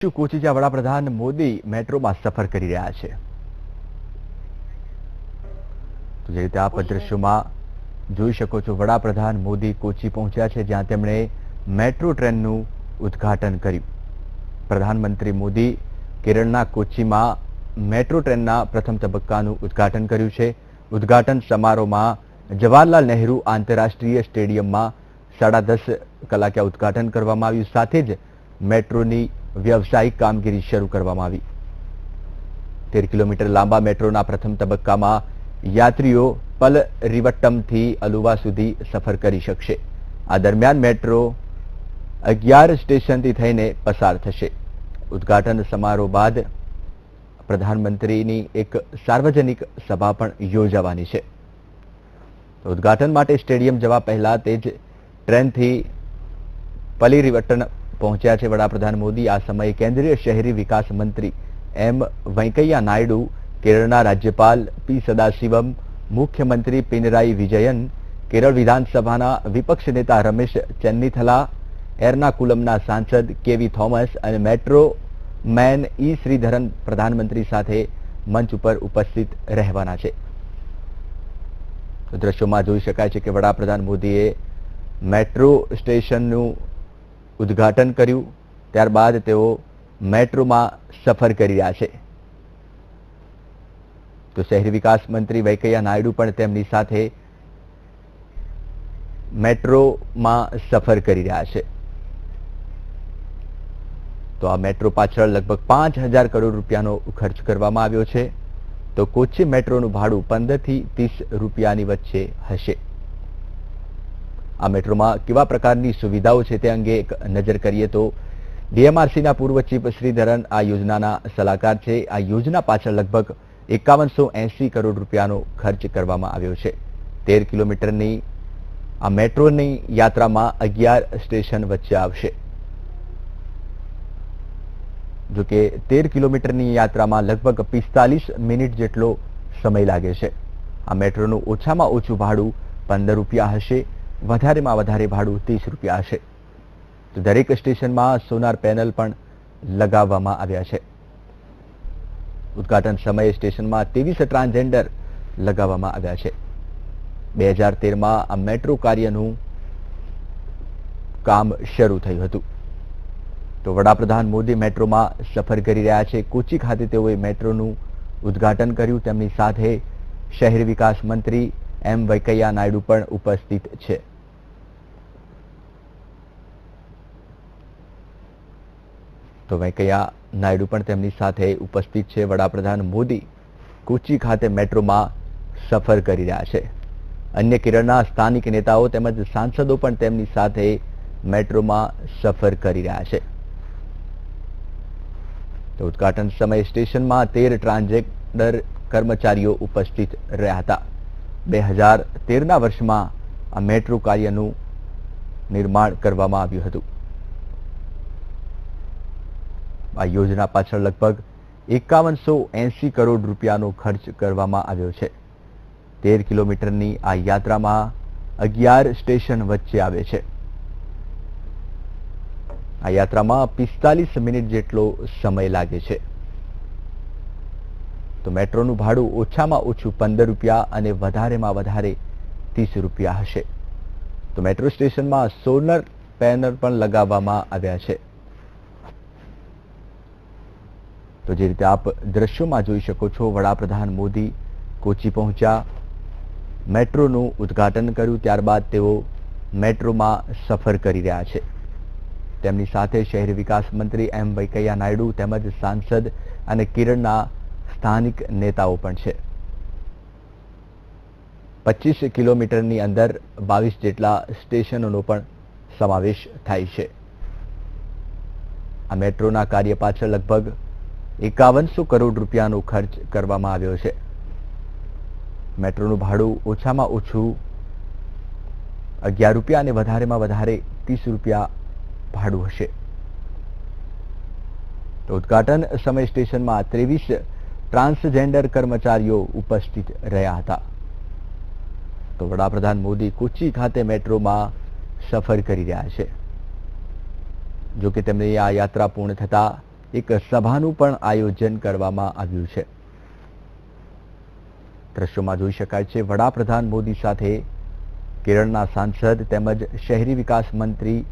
કોચી જ્યાં વડાપ્રધાન મોદી મેટ્રોમાં સફર કરી રહ્યા છે। તો જે રીતે આપ દ્રશ્યોમાં જોઈ શકો છો, વડાપ્રધાન મોદી કોચી પહોંચ્યા છે, જ્યાં તેમણે મેટ્રો ટ્રેનનું ઉદ્ઘાટન કર્યું। પ્રધાનમંત્રી મોદી કેરળના કોચીમાં મેટ્રો ટ્રેનના પ્રથમ તબક્કાનું ઉદ્ઘાટન કર્યું છે। ઉદ્ઘાટન સમારોહમાં જવાહરલાલ નહેરુ આંતરરાષ્ટ્રીય સ્ટેડિયમમાં 10:30 કલાકે ઉદ્ઘાટન કરવામાં આવ્યું। સાથે જ મેટ્રોની વ્યવસાયિક કામગીરી શરૂ કરવામાં આવી। 13 કિલોમીટર લાંબા મેટ્રોના પ્રથમ તબક્કામાં યાત્રીઓ પલરીવટ્ટમથી અલુવા સુધી સફર કરી શકશે। આ દરમિયાન મેટ્રો 11 સ્ટેશનથી થઈને પસાર થશે। ઉદ્ઘાટન સમારોહ બાદ પ્રધાનમંત્રીની એક સાર્વજનિક સભા પણ યોજાવાની છે। ઉદ્ઘાટન માટે સ્ટેડિયમ જવા પહેલા તે જ ટ્રેનથી પલરીવટ્ટમ પહોંચ્યા છે વડાપ્રધાન મોદી। આ સમયે કેન્દ્રીય શહેરી વિકાસ મંત્રી એમ વેંકૈયા નાયડુ, કેરળના રાજ્યપાલ પી સદાશિવમ, મુખ્યમંત્રી પિનરાઈ વિજયન, કેરળ વિધાનસભાના વિપક્ષ નેતા રમેશ ચેન્નિથલા, એર્નાકુલમના સાંસદ કેવી થોમસ અને મેટ્રો મેન ઈ શ્રીધરન પ્રધાનમંત્રી સાથે મંચ ઉપર ઉપસ્થિત રહેવાના છે। દ્રશ્યોમાં જોઈ શકાય છે કે વડાપ્રધાન મોદીએ મેટ્રો સ્ટેશનનું ઉદ્ઘાટન કર્યું, ત્યારબાદ તેઓ મેટ્રોમાં સફર કરી રહ્યા છે। તો શહેરી વિકાસ મંત્રી વેંકૈયા નાયડુ પણ તેમની સાથે મેટ્રોમાં સફર કરી રહ્યા છે। તો આ મેટ્રો પાછળ લગભગ 5,000 કરોડ રૂપિયાનો ખર્ચ કરવામાં આવ્યો છે। તો કોચી મેટ્રોનું ભાડું 15 થી 30 રૂપિયાની વચ્ચે હશે। આ મેટ્રોમાં કેવા પ્રકારની સુવિધાઓ છે તે અંગે એક નજર કરીએ તો ડીએમઆરસીના પૂર્વ ચીફ શ્રીધરન આ યોજનાના સલાહકાર છે। આ યોજના પાછળ લગભગ 5180 કરોડ રૂપિયાનો ખર્ચ કરવામાં આવ્યો છે। 13 કિલોમીટરની આ મેટ્રોની યાત્રામાં 11 સ્ટેશન વચ્ચે આવશે। જો કે 13 કિલોમીટરની યાત્રામાં લગભગ 45 મિનિટ જેટલો સમય લાગે છે। આ મેટ્રોનું ઓછામાં ઓછું ભાડું 15 રૂપિયા હશે, વધારેમાં વધારે ભાડું 30 રૂપિયા હશે। તો દરેક સ્ટેશનમાં સોલાર પેનલ પણ લગાવવામાં આવ્યા છે। ઉદ્ઘાટન સમયે સ્ટેશનમાં 23 ટ્રાન્સજેન્ડર લગાવવામાં આવ્યા છે। 2013માં આ મેટ્રો કાર્યનું કામ શરૂ થયું હતું। તો વડાપ્રધાન મોદી મેટ્રોમાં સફર કરી રહ્યા છે। કોચી ખાતે તેઓએ મેટ્રોનું ઉદ્ઘાટન કર્યું। તેમની સાથે શહેરી વિકાસ મંત્રી એમ વેંકૈયા નાયડુ પણ ઉપસ્થિત છે। તો વેંકૈયા નાયડુ પણ તેમની સાથે ઉપસ્થિત છે। વડાપ્રધાન મોદી કોચી ખાતે મેટ્રોમાં સફર કરી રહ્યા છે। અન્ય કેરળના સ્થાનિક નેતાઓ તેમજ સાંસદો પણ તેમની સાથે મેટ્રોમાં સફર કરી રહ્યા છે। તો ઉદ્ઘાટન સમયે સ્ટેશનમાં 13 ટ્રાન્સજેન્ડર કર્મચારીઓ ઉપસ્થિત રહ્યા હતા। 2013ના વર્ષમાં આ મેટ્રો કાર્યનું નિર્માણ કરવામાં આવ્યું હતું। આ યોજના પાછળ લગભગ 5180 કરોડ રૂપિયાનો ખર્ચ કરવામાં આવ્યો છે। 13 કિલોમીટરની આ યાત્રામાં 11 સ્ટેશન વચ્ચે આવે છે। આ યાત્રામાં 45 મિનિટ જેટલો સમય લાગે છે। તો મેટ્રોનું ભાડું ઓછામાં ઓછું 15 રૂપિયા અને વધારેમાં વધારે 30 રૂપિયા હશે। તો મેટ્રો સ્ટેશનમાં સોલર પેનલ પણ લગાવવામાં આવ્યા છે। તો જે રીતે આપ દ્રશ્યોમાં જોઈ શકો છો, વડાપ્રધાન મોદી કોચી પહોંચ્યા, મેટ્રોનું ઉદ્ઘાટન કર્યું, ત્યારબાદ તેઓ મેટ્રોમાં સફર કરી રહ્યા છે। તેમની સાથે શહેરી વિકાસ મંત્રી એમ વેંકૈયા નાયડુ તેમજ સાંસદ અને કેરળના સ્થાનિક નેતાઓ પણ છે। 25 કિલોમીટરની અંદર 22 જેટલા સ્ટેશનોનો પણ સમાવેશ થાય છે। આ મેટ્રોના કાર્ય પાછળ લગભગ 5100 કરોડ રૂપિયાનો ખર્ચ કરવામાં આવ્યો છે। મેટ્રોનું ભાડું ઓછામાં ઓછું 11 રૂપિયા અને વધારેમાં વધારે 30 રૂપિયા ભાડું હશે। તો ઉદ્ઘાટન સમય સ્ટેશનમાં 23 ટ્રાન્સજેન્ડર કર્મચારીઓ ઉપસ્થિત રહ્યા હતા। તો વડાપ્રધાન મોદી કોચી ખાતે મેટ્રોમાં સફર કરી રહ્યા છે। જો કે તેમની આ યાત્રા પૂર્ણ થતા એક સભાનું પણ આયોજન કરવામાં આવ્યું છે. દ્રશ્યોમાં જોઈ શકાય છે વડાપ્રધાન મોદી સાથે કેરળના સાંસદ તેમજ શહેરી વિકાસ મંત્રી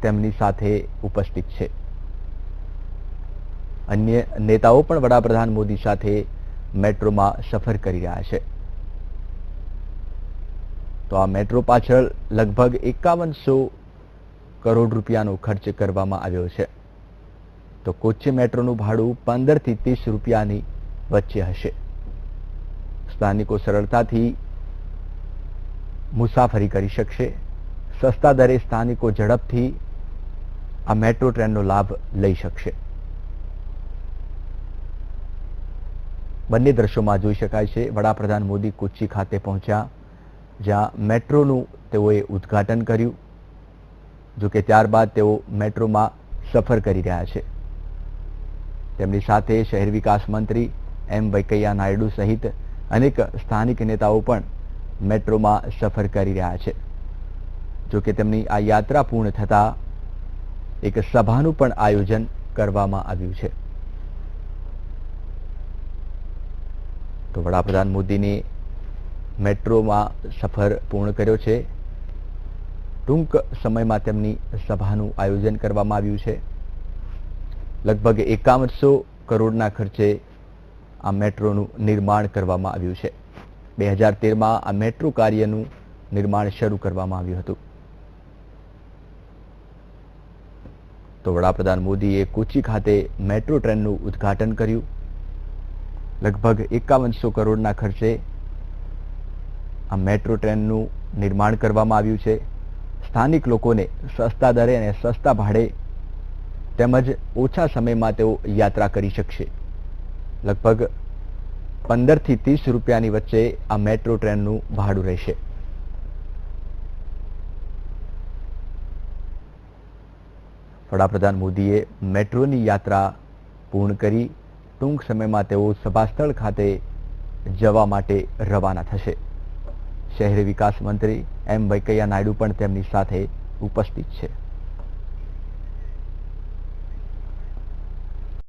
તેમની સાથે ઉપસ્થિત છે. અન્ય નેતાઓ પણ વડાપ્રધાન મોદી સાથે મેટ્રોમાં સફર કરી રહ્યા છે. તો આ મેટ્રો પાછળ લગભગ 5100 કરોડ રૂપિયાનો ખર્ચ કરવામાં આવ્યો છે. તો કોચી મેટ્રોનું ભાડું 15 થી 30 રૂપિયાની વચ્ચે હશે. સ્થાનિકો સરળતાથી મુસાફરી કરી શકશે. સસ્તા દરે સ્થાનિકો ઝડપથી આ મેટ્રો ટ્રેનનો લાભ લઈ શકશે. બંને દ્રશ્યોમાં જોઈ શકાય છે વડાપ્રધાન મોદી કોચી ખાતે પહોંચ્યા, જ્યાં મેટ્રોનું તેઓએ ઉદ્ઘાટન કર્યું. જો કે ત્યારબાદ તેઓ મેટ્રોમાં સફર કરી રહ્યા છે. તેમની સાથે શહેર વિકાસ મંત્રી એમ વેંકૈયા નાયડુ સહિત અનેક સ્થાનિક નેતાઓ પણ મેટ્રોમાં સફર કરી રહ્યા છે. જો કે તેમની આ યાત્રા પૂર્ણ થતા એક સભાનું પણ આયોજન કરવામાં આવ્યું છે. તો વડાપ્રધાન મોદીની મેટ્રોમાં સફર પૂર્ણ કર્યો છે. ટૂંક સમયમાં તેમની સભાનું આયોજન કરવામાં આવ્યું છે. લગભગ 5100 કરોડના ખર્ચે આ મેટ્રોનું નિર્માણ કરવામાં આવ્યું છે. 2013માં આ મેટ્રો કાર્યનું નિર્માણ શરૂ કરવામાં આવ્યું હતું. તો વડાપ્રધાન મોદીએ કોચી ખાતે મેટ્રો ટ્રેનનું ઉદ્ઘાટન કર્યું. લગભગ 5100 કરોડના ખર્ચે આ મેટ્રો ટ્રેનનું નિર્માણ કરવામાં આવ્યું છે. સ્થાનિક લોકોને સસ્તા દરે અને સસ્તા ભાડે તેમજ ઓછા સમયમાં તેઓ યાત્રા કરી શકશે. લગભગ 15 થી 30 રૂપિયાની વચ્ચે આ મેટ્રો ટ્રેનનું ભાડું રહેશે. વડાપ્રધાન મોદીએ મેટ્રોની યાત્રા પૂર્ણ કરી ટૂંક સમયમાં તેઓ સભાસ્થળ ખાતે જવા માટે રવાના થશે. શહેરી વિકાસ મંત્રી એમ વેંકૈયા નાયડુ પણ તેમની સાથે ઉપસ્થિત છે.